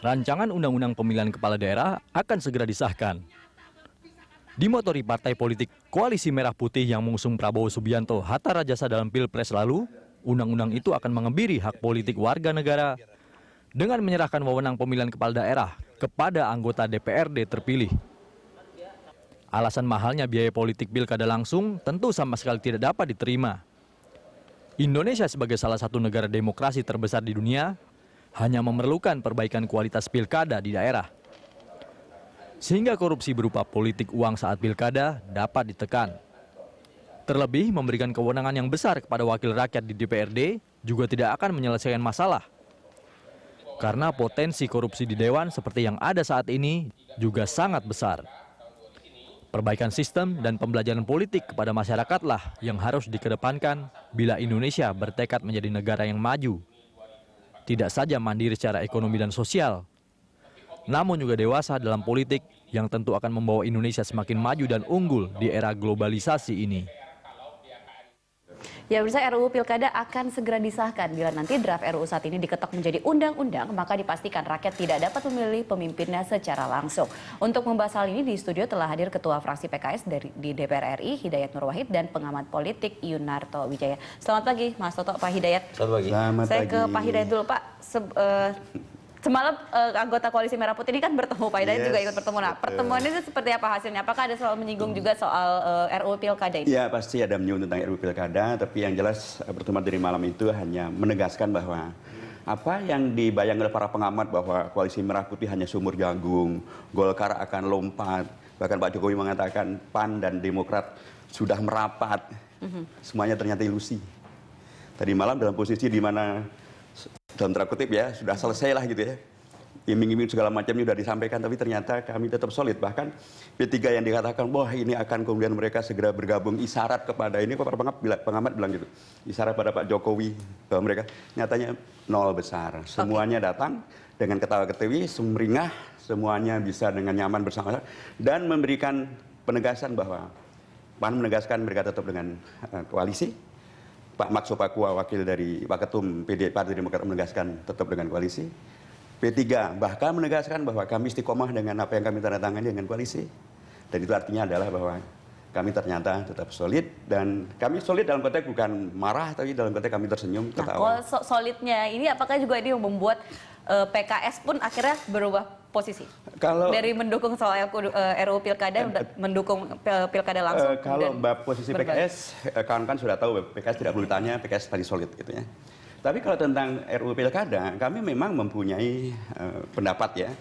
rancangan Undang-Undang Pemilihan Kepala Daerah akan segera disahkan. Dimotori partai politik Koalisi Merah Putih yang mengusung Prabowo Subianto Hatta Rajasa dalam Pilpres lalu, undang-undang itu akan mengebiri hak politik warga negara dengan menyerahkan wewenang pemilihan kepala daerah kepada anggota DPRD terpilih. Alasan mahalnya biaya politik pilkada langsung tentu sama sekali tidak dapat diterima. Indonesia sebagai salah satu negara demokrasi terbesar di dunia hanya memerlukan perbaikan kualitas pilkada di daerah, sehingga korupsi berupa politik uang saat pilkada dapat ditekan. Terlebih, memberikan kewenangan yang besar kepada wakil rakyat di DPRD juga tidak akan menyelesaikan masalah. Karena potensi korupsi di Dewan seperti yang ada saat ini juga sangat besar. Perbaikan sistem dan pembelajaran politik kepada masyarakatlah yang harus dikedepankan bila Indonesia bertekad menjadi negara yang maju. Tidak saja mandiri secara ekonomi dan sosial, namun juga dewasa dalam politik yang tentu akan membawa Indonesia semakin maju dan unggul di era globalisasi ini. Ya, pemirsa, RUU Pilkada akan segera disahkan. Bila nanti draft RUU saat ini diketok menjadi undang-undang, maka dipastikan rakyat tidak dapat memilih pemimpinnya secara langsung. Untuk membahas hal ini di studio telah hadir Ketua Fraksi PKS di DPR RI, Hidayat Nur Wahid, dan pengamat politik Yunarto Wijaya. Selamat pagi, Mas Toto, Pak Hidayat. Selamat pagi. Saya ke Pak Hidayat dulu, Pak. Semalam anggota Koalisi Merah Putih ini kan bertemu, Pak Hidayat juga ikut bertemu. Nah, pertemuan ini seperti apa hasilnya? Apakah ada soal menyinggung juga soal RUU Pilkada ini? Ya, pasti ada menyinggung tentang RUU Pilkada, tapi yang jelas pertemuan dari malam itu hanya menegaskan bahwa apa yang dibayangkan oleh para pengamat bahwa Koalisi Merah Putih hanya sumur jagung, Golkar akan lompat, bahkan Pak Jokowi mengatakan PAN dan Demokrat sudah merapat, semuanya ternyata ilusi. Tadi malam dalam posisi di mana dalam tanda kutip ya, sudah selesai lah gitu ya. Iming-iming segala macamnya sudah disampaikan, tapi ternyata kami tetap solid. Bahkan P3 yang dikatakan, wah ini akan kemudian mereka segera bergabung, isyarat kepada ini, para pengamat bilang gitu. Isyarat pada Pak Jokowi, bahwa mereka nyatanya nol besar. Semuanya datang dengan ketawa-ketiwi, sumringah, semuanya bisa dengan nyaman bersama-sama. Dan memberikan penegasan bahwa PAN menegaskan mereka tetap dengan koalisi. Pak Makso Pakua, wakil dari Waketum Partai Demokrat menegaskan tetap dengan koalisi. P3 bahkan menegaskan bahwa kami istiqomah dengan apa yang kami tanda tangani dengan koalisi. Dan itu artinya adalah bahwa kami ternyata tetap solid. Dan kami solid dalam konteks bukan marah, tapi dalam konteks kami tersenyum, ketawa. Nah, kalau solidnya ini apakah juga ini membuat PKS pun akhirnya berubah posisi? Kalau dari mendukung soal RUU Pilkada, mendukung Pilkada langsung. Kalau posisi PKS, kawan-kawan sudah tahu PKS tidak perlu ditanya, PKS tadi solid gitu ya. Tapi kalau tentang RUU Pilkada, kami memang mempunyai pendapat ya.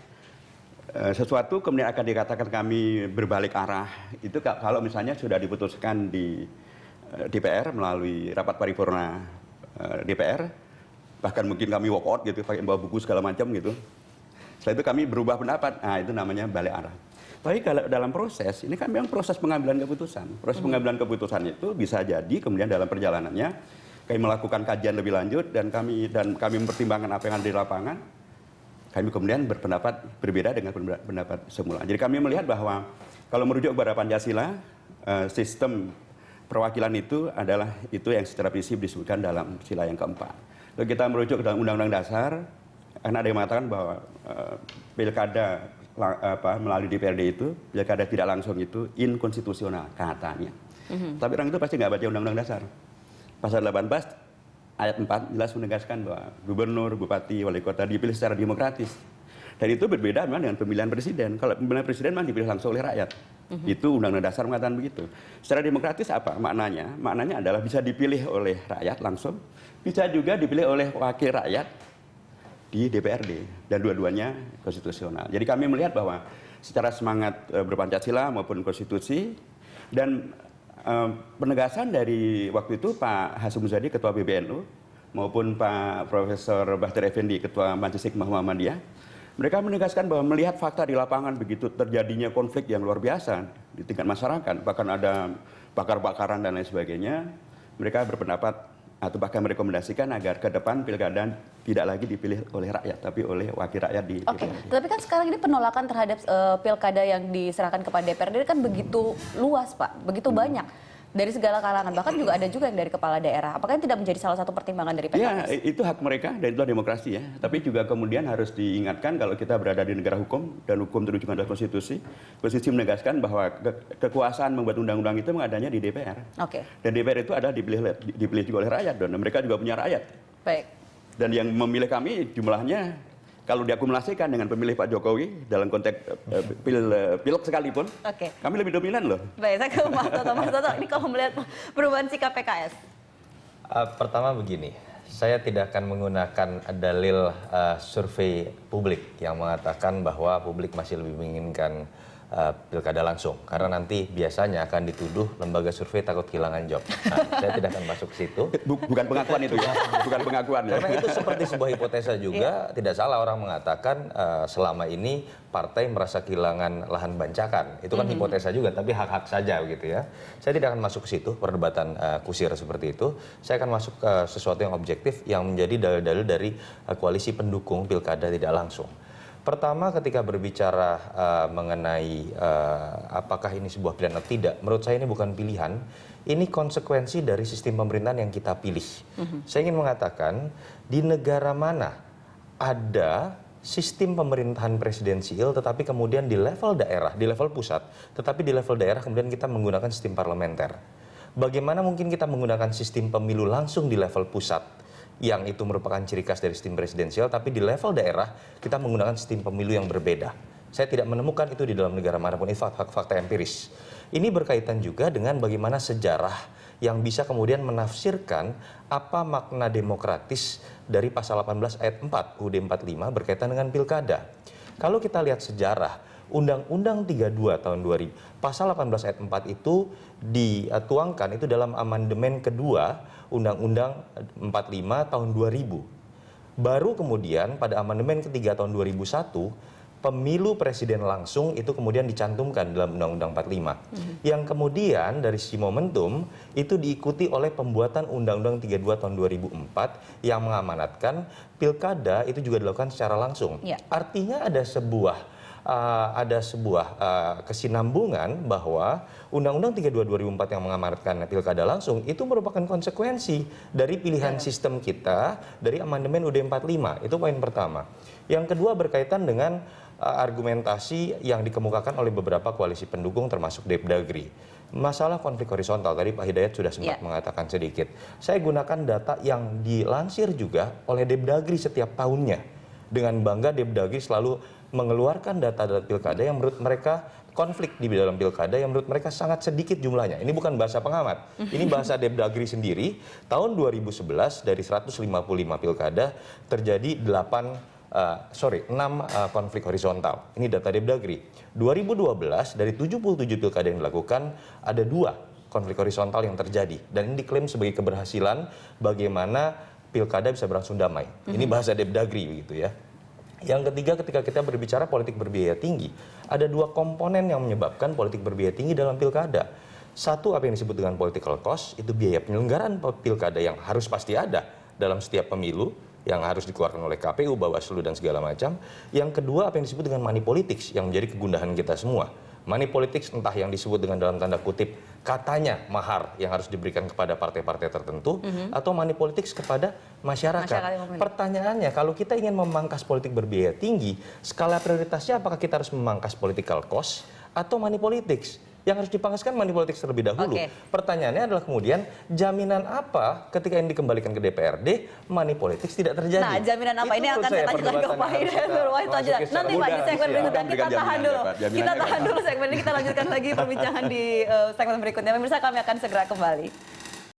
Sesuatu kemudian akan dikatakan kami berbalik arah, itu kalau misalnya sudah diputuskan di DPR melalui rapat paripurna DPR, bahkan mungkin kami walk out gitu, pakai bawa buku segala macam gitu. Setelah itu kami berubah pendapat, nah itu namanya balik arah. Tapi kalau dalam proses, ini kan memang proses pengambilan keputusan. Proses pengambilan keputusan itu bisa jadi kemudian dalam perjalanannya kami melakukan kajian lebih lanjut dan kami mempertimbangkan apa yang ada di lapangan. Kami kemudian berpendapat berbeda dengan pendapat semula. Jadi kami melihat bahwa kalau merujuk kepada Pancasila, sistem perwakilan itu adalah itu yang secara prinsip disebutkan dalam sila yang keempat. Lalu kita merujuk ke dalam Undang-Undang Dasar, karena ada yang mengatakan bahwa pilkada melalui DPRD itu, pilkada tidak langsung itu inkonstitusional katanya. Tapi orang itu pasti nggak baca Undang-Undang Dasar. Pasal 18 ayat 4 jelas menegaskan bahwa gubernur, bupati, wali kota dipilih secara demokratis. Dan itu berbeda memang dengan pemilihan presiden. Kalau pemilihan presiden memang dipilih langsung oleh rakyat. Itu Undang-Undang Dasar mengatakan begitu. Secara demokratis apa maknanya? Maknanya adalah bisa dipilih oleh rakyat langsung, bisa juga dipilih oleh wakil rakyat di DPRD. Dan dua-duanya konstitusional. Jadi kami melihat bahwa secara semangat berpancasila maupun konstitusi dan penegasan dari waktu itu Pak Hasyim Muzadi, Ketua PBNU, maupun Pak Profesor Bahtir Effendi, Ketua Majelis Hikmah Muhammadiyah, mereka menegaskan bahwa melihat fakta di lapangan begitu terjadinya konflik yang luar biasa di tingkat masyarakat, bahkan ada bakar-bakaran dan lain sebagainya, mereka berpendapat atau bahkan merekomendasikan agar ke depan pilkada tidak lagi dipilih oleh rakyat, tapi oleh wakil rakyat di Oke, tapi kan sekarang ini penolakan terhadap pilkada yang diserahkan kepada DPRD kan begitu luas, Pak, begitu banyak. Dari segala kalangan, bahkan juga ada juga yang dari kepala daerah. Apakah tidak menjadi salah satu pertimbangan dari PKS? Ya, itu hak mereka dan itulah demokrasi ya. Tapi juga kemudian harus diingatkan kalau kita berada di negara hukum dan hukum terujung adalah konstitusi. Konstitusi menegaskan bahwa kekuasaan membuat undang-undang itu adanya di DPR. Oke. Dan DPR itu adalah dipilih juga oleh rakyat dan mereka juga punya rakyat. Baik. Dan yang memilih kami jumlahnya kalau diakumulasikan dengan pemilih Pak Jokowi dalam konteks pilek sekalipun, kami lebih dominan loh. Baik, saya ke Mas Toto. Mas Toto, ini kalau melihat perubahan sikap PKS. Pertama begini, saya tidak akan menggunakan dalil survei publik yang mengatakan bahwa publik masih lebih menginginkan pilkada langsung, karena nanti biasanya akan dituduh lembaga survei takut kehilangan job. Nah, saya tidak akan masuk ke situ. Bukan pengakuan itu ya, bukan pengakuan ya. Karena itu seperti sebuah hipotesa juga, tidak salah orang mengatakan selama ini partai merasa kehilangan lahan bancakan. Itu kan hipotesa juga, tapi hak-hak saja begitu ya. Saya tidak akan masuk ke situ, perdebatan kusir seperti itu. Saya akan masuk ke sesuatu yang objektif yang menjadi dalil-dalil dari koalisi pendukung pilkada tidak langsung. Pertama, ketika berbicara mengenai apakah ini sebuah pilihan atau tidak, menurut saya ini bukan pilihan, ini konsekuensi dari sistem pemerintahan yang kita pilih. Saya ingin mengatakan, di negara mana ada sistem pemerintahan presidensial, tetapi kemudian di level daerah, di level pusat, tetapi di level daerah kemudian kita menggunakan sistem parlementer. Bagaimana mungkin kita menggunakan sistem pemilu langsung di level pusat, yang itu merupakan ciri khas dari sistem presidensial, tapi di level daerah kita menggunakan sistem pemilu yang berbeda. Saya tidak menemukan itu di dalam negara manapun, itu fakta empiris. Ini berkaitan juga dengan bagaimana sejarah yang bisa kemudian menafsirkan apa makna demokratis dari pasal 18 ayat 4 UUD 45 berkaitan dengan pilkada. Kalau kita lihat sejarah, Undang-Undang 32 tahun 2000, pasal 18 ayat 4 itu dituangkan itu dalam amandemen kedua Undang-Undang 45 tahun 2000. Baru kemudian pada amandemen ketiga tahun 2001, pemilu presiden langsung itu kemudian dicantumkan dalam Undang-Undang 45. Yang kemudian dari sisi momentum itu diikuti oleh pembuatan Undang-Undang 32 tahun 2004 yang mengamanatkan pilkada itu juga dilakukan secara langsung. Ya. Artinya ada sebuah kesinambungan bahwa Undang-Undang 32 2004 yang mengamanatkan pilkada langsung itu merupakan konsekuensi dari pilihan sistem kita dari amandemen UUD 45. Itu poin pertama. Yang kedua berkaitan dengan argumentasi yang dikemukakan oleh beberapa koalisi pendukung termasuk Depdagri. Masalah konflik horizontal, tadi Pak Hidayat sudah sempat mengatakan sedikit. Saya gunakan data yang dilansir juga oleh Depdagri setiap tahunnya. Dengan bangga Depdagri selalu mengeluarkan data-data pilkada yang menurut mereka konflik di dalam pilkada yang menurut mereka sangat sedikit jumlahnya. Ini bukan bahasa pengamat, ini bahasa Depdagri sendiri. Tahun 2011 dari 155 pilkada terjadi 6 konflik horizontal. Ini data Depdagri. 2012 dari 77 pilkada yang dilakukan ada 2 konflik horizontal yang terjadi. Dan ini diklaim sebagai keberhasilan bagaimana pilkada bisa berlangsung damai. Ini bahasa Depdagri begitu ya. Yang ketiga, ketika kita berbicara politik berbiaya tinggi, ada 2 komponen yang menyebabkan politik berbiaya tinggi dalam pilkada. Satu, apa yang disebut dengan political cost, itu biaya penyelenggaraan pilkada yang harus pasti ada dalam setiap pemilu, yang harus dikeluarkan oleh KPU, Bawaslu, dan segala macam. Yang kedua, apa yang disebut dengan money politics, yang menjadi kegundahan kita semua. Money politics entah yang disebut dengan dalam tanda kutip katanya mahar yang harus diberikan kepada partai-partai tertentu atau money politics kepada masyarakat. Pertanyaannya, kalau kita ingin memangkas politik berbiaya tinggi, skala prioritasnya apakah kita harus memangkas political cost atau money politics? Yang harus dipangkaskan money politics terlebih dahulu. Pertanyaannya adalah kemudian jaminan apa ketika ini dikembalikan ke DPRD money politics tidak terjadi. Nah, jaminan apa ini akan saya tanyakan ke Pak Hidayat Nurwahid. Nanti Pak di segmen berikutnya kita tahan dulu. Kita tahan dulu segmen ini, kita lanjutkan lagi perbincangan di segmen berikutnya. Pemirsa, kami akan segera kembali.